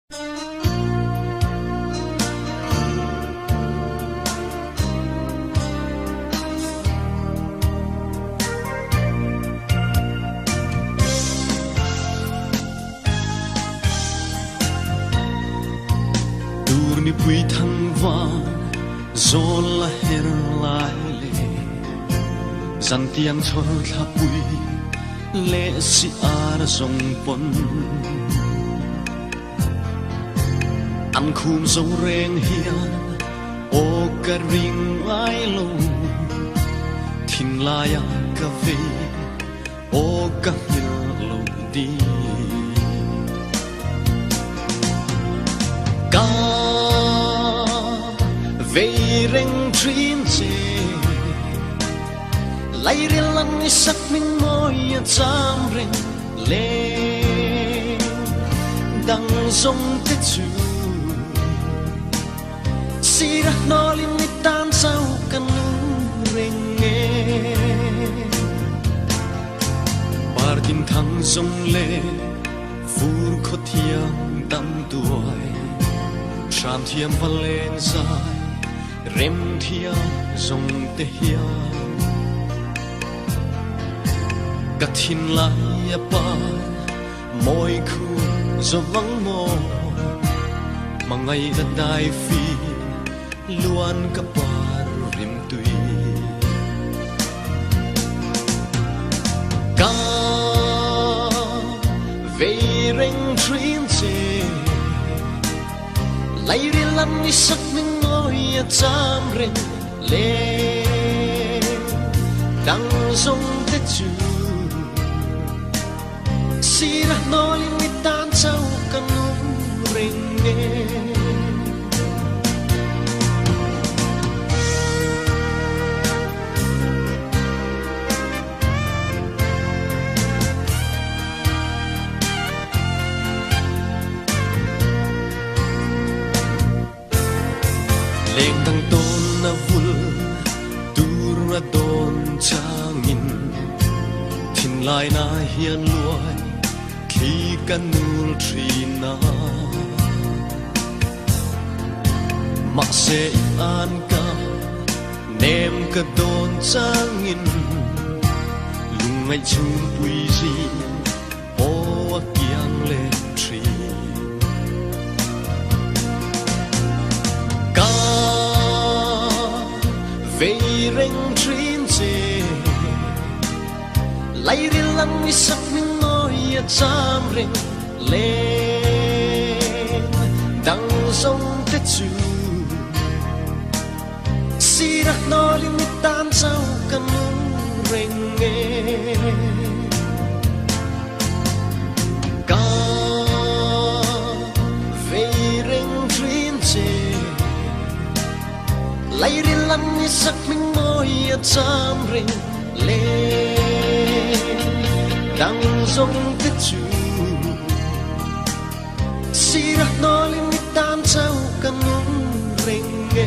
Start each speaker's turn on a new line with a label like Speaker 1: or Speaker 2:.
Speaker 1: Ni pui thăng van zol la her lai le zan tiang chol tha pui le si ar zong pon an khum zo reng hian o ka ring ai lo thin la ya ka ve o ka hil lo di ka về rèn chuyên chế lấy riêng lăng như sắc minh môi chạm rèn lên đằng sông tết chu si ra nó liên mi tan sau căn rèn nghe partin thăng sông lê phur khot thiang đam tuổi tràn thiam và lên dài rem thia zong te hia kathin la ya pa moi khu zo vang mo mangai da dai fi luan ka par rim tui ka ve reng trin che lai ri lam ni sak minh chạm rèn lên đằng sông tết chu si ra nó liên mi tan sau căn rèn nghe lên đằng tôn na vul tur na don changin thin lai na hian luai khi kan nul trina mak se an ka nem ka don changin lungai chung pui ji o kiang le tri về rèn chuyên chế lấy riêng lăng như sắc minh ngôi chạm rèn lên đằng sông tết chu si ra nó liên mi tan sau căn rèn nghe ca về rèn chuyên chế lấy riêng lăng như sắc minh môi chạm rèn lên đằng sông tết chu si ra nó liên mi tan sau căn rèn nghe